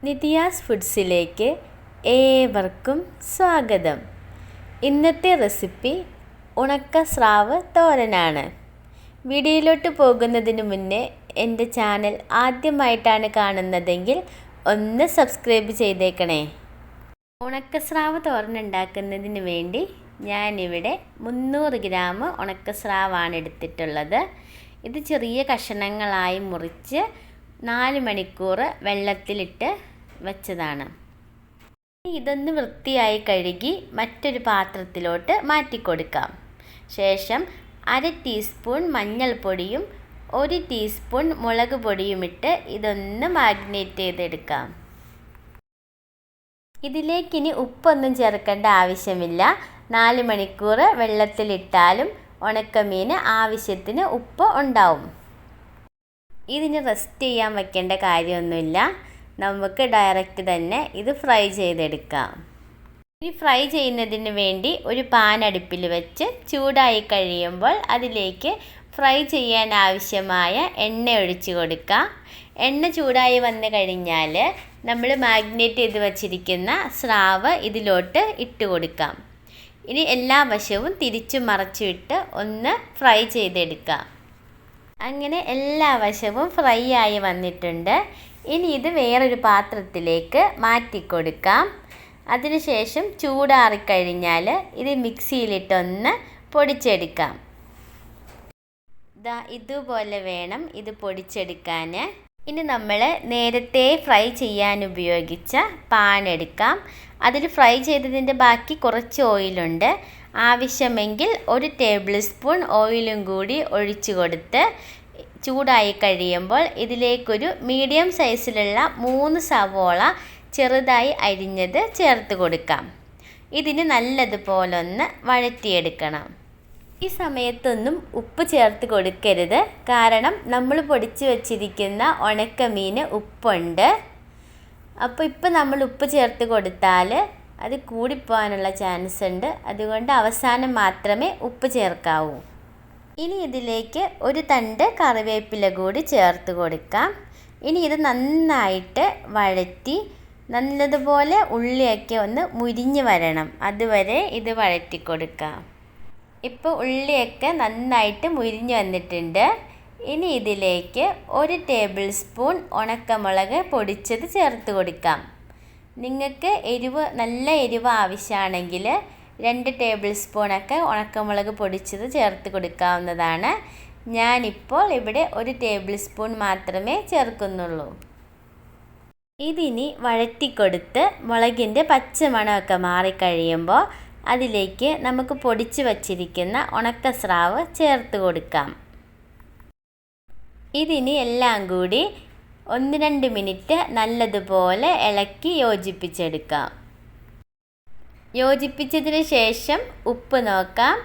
നിധിയാസ് ഫുഡ്സിലേക്ക് ഏവർക്കും സ്വാഗതം. ഇന്നത്തെ റെസിപ്പി ഉണക്ക സ്രാവ് തോരനാണ്. വീഡിയോയിലോട്ട് പോകുന്നതിന് മുന്നേ എൻ്റെ ചാനൽ ആദ്യമായിട്ടാണ് കാണുന്നതെങ്കിൽ ഒന്ന് സബ്സ്ക്രൈബ് ചെയ്തേക്കണേ. ഉണക്ക സ്രാവ് തോരൻ ഉണ്ടാക്കുന്നതിന് വേണ്ടി ഞാനിവിടെ 300 ഗ്രാം ഉണക്ക സ്രാവാണ് എടുത്തിട്ടുള്ളത്. ഇത് ചെറിയ കഷണങ്ങളായി മുറിച്ച് 4 മണിക്കൂർ വെള്ളത്തിലിട്ട് വെച്ചതാണ്. ഇതൊന്ന് വൃത്തിയായി കഴുകി മറ്റൊരു പാത്രത്തിലോട്ട് മാറ്റിക്കൊടുക്കാം. ശേഷം 1/2 ടീസ്പൂൺ മഞ്ഞൾപ്പൊടിയും 1 ടീസ്പൂൺ മുളക് പൊടിയും ഇട്ട് ഇതൊന്ന് മാഗ്നേറ്റ് ചെയ്തെടുക്കാം. ഇതിലേക്കിനി ഉപ്പൊന്നും ചേർക്കേണ്ട ആവശ്യമില്ല. 4 മണിക്കൂർ വെള്ളത്തിലിട്ടാലും ഉണക്കമീന് ആവശ്യത്തിന് ഉപ്പ് ഉണ്ടാവും. ഇതിന് റെസ്റ്റ് ചെയ്യാൻ വയ്ക്കേണ്ട കാര്യമൊന്നുമില്ല. നമുക്ക് ഡയറക്റ്റ് തന്നെ ഇത് ഫ്രൈ ചെയ്തെടുക്കാം. ഈ ഫ്രൈ ചെയ്യുന്നതിന് വേണ്ടി ഒരു പാൻ അടുപ്പിൽ വെച്ച് ചൂടായി കഴിയുമ്പോൾ അതിലേക്ക് ഫ്രൈ ചെയ്യാൻ ആവശ്യമായ എണ്ണ ഒഴിച്ചു കൊടുക്കാം. എണ്ണ ചൂടായി വന്നു കഴിഞ്ഞാൽ നമ്മൾ മാഗ്നേറ്റ് ചെയ്ത് വച്ചിരിക്കുന്ന സ്രാവ് ഇതിലോട്ട് ഇട്ട് കൊടുക്കാം. ഇനി എല്ലാ വശവും തിരിച്ചു മറച്ചിട്ട് ഒന്ന് ഫ്രൈ ചെയ്തെടുക്കാം. അങ്ങനെ എല്ലാ വശവും ഫ്രൈ ആയി വന്നിട്ടുണ്ട്. ഇനി ഇത് വേറൊരു പാത്രത്തിലേക്ക് മാറ്റിക്കൊടുക്കാം. അതിനുശേഷം ചൂടാറിക്കഴിഞ്ഞാൽ ഇത് മിക്സിയിലിട്ടൊന്ന് പൊടിച്ചെടുക്കാം. ഇതുപോലെ വേണം ഇത് പൊടിച്ചെടുക്കാൻ. ഇനി നമ്മൾ നേരത്തെ ഫ്രൈ ചെയ്യാൻ ഉപയോഗിച്ച പാൻ എടുക്കാം. അതിൽ ഫ്രൈ ചെയ്തതിൻ്റെ ബാക്കി കുറച്ച് ഓയിലുണ്ട്. ആവശ്യമെങ്കിൽ 1 ടേബിൾ സ്പൂൺ ഓയിലും കൂടി ഒഴിച്ചു കൊടുത്ത് ചൂടായി കഴിയുമ്പോൾ ഇതിലേക്കൊരു മീഡിയം സൈസിലുള്ള 3 സവോള ചെറുതായി അരിഞ്ഞത് ചേർത്ത് കൊടുക്കാം. ഇതിന് നല്ലതുപോലെ ഒന്ന് വഴറ്റിയെടുക്കണം. ഈ സമയത്തൊന്നും ഉപ്പ് ചേർത്ത് കൊടുക്കരുത്, കാരണം നമ്മൾ പൊടിച്ച് വച്ചിരിക്കുന്ന ഉണക്കമീൻ ഉപ്പുണ്ട്. അപ്പോൾ ഇപ്പോൾ നമ്മൾ ഉപ്പ് ചേർത്ത് കൊടുത്താൽ അത് കൂടിപ്പോകാനുള്ള ചാൻസ് ഉണ്ട്. അതുകൊണ്ട് അവസാനം മാത്രമേ ഉപ്പ് ചേർക്കാവൂ. ഇനി ഇതിലേക്ക് ഒരു തണ്ട് കറിവേപ്പില കൂടി ചേർത്ത് കൊടുക്കാം. ഇനി ഇത് നന്നായിട്ട് വഴറ്റി നല്ലതുപോലെ ഉള്ളിയൊക്കെ ഒന്ന് മുരിഞ്ഞ് വരണം. അതുവരെ ഇത് വഴറ്റി കൊടുക്കാം. ഇപ്പോൾ ഉള്ളിയൊക്കെ നന്നായിട്ട് മുരിഞ്ഞ് വന്നിട്ടുണ്ട്. ഇനി ഇതിലേക്ക് 1 ടേബിൾ സ്പൂൺ ഉണക്കമുളക് പൊടിച്ചത് ചേർത്ത് കൊടുക്കാം. നിങ്ങൾക്ക് നല്ല എരിവ് ആവശ്യമാണെങ്കിൽ 2 ടേബിൾ സ്പൂണൊക്കെ ഉണക്കമുളക് പൊടിച്ചത് ചേർത്ത് കൊടുക്കാവുന്നതാണ്. ഞാനിപ്പോൾ ഇവിടെ 1 ടേബിൾ സ്പൂൺ മാത്രമേ ചേർക്കുന്നുള്ളൂ. ഇതിനി വഴറ്റിക്കൊടുത്ത് മുളകിൻ്റെ പച്ചമണമൊക്കെ മാറിക്കഴിയുമ്പോൾ അതിലേക്ക് നമുക്ക് പൊടിച്ച് വച്ചിരിക്കുന്ന ഉണക്ക സ്രാവ് ചേർത്ത് കൊടുക്കാം. ഇതിനി എല്ലാം കൂടി 1-2 മിനിറ്റ് നല്ലതുപോലെ ഇളക്കി യോജിപ്പിച്ചെടുക്കാം. യോജിപ്പിച്ചതിന് ശേഷം ഉപ്പ് നോക്കാം.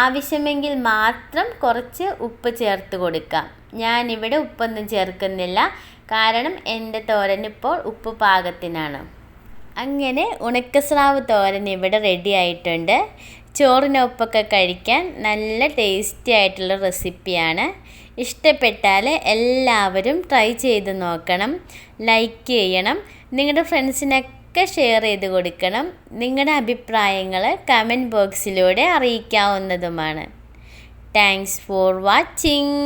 ആവശ്യമെങ്കിൽ മാത്രം കുറച്ച് ഉപ്പ് ചേർത്ത് കൊടുക്കാം. ഞാനിവിടെ ഉപ്പൊന്നും ചേർക്കുന്നില്ല, കാരണം എൻ്റെ തോരൻ ഇപ്പോൾ ഉപ്പ് പാകത്തിനാണ്. അങ്ങനെ ഉണക്കസ്രാവ് തോരൻ ഇവിടെ റെഡി ആയിട്ടുണ്ട്. ചോറിനൊപ്പൊക്കെ കഴിക്കാൻ നല്ല ടേസ്റ്റി ആയിട്ടുള്ള റെസിപ്പിയാണ്. ഇഷ്ടപ്പെട്ടാൽ എല്ലാവരും ട്രൈ ചെയ്ത് നോക്കണം. ലൈക്ക് ചെയ്യണം. നിങ്ങളുടെ ഫ്രണ്ട്സിനൊക്കെ ഷെയർ ചെയ്ത് കൊടുക്കണം. നിങ്ങളുടെ അഭിപ്രായങ്ങൾ കമൻറ്റ് ബോക്സിലൂടെ അറിയിക്കാവുന്നതുമാണ്. Thanks for watching.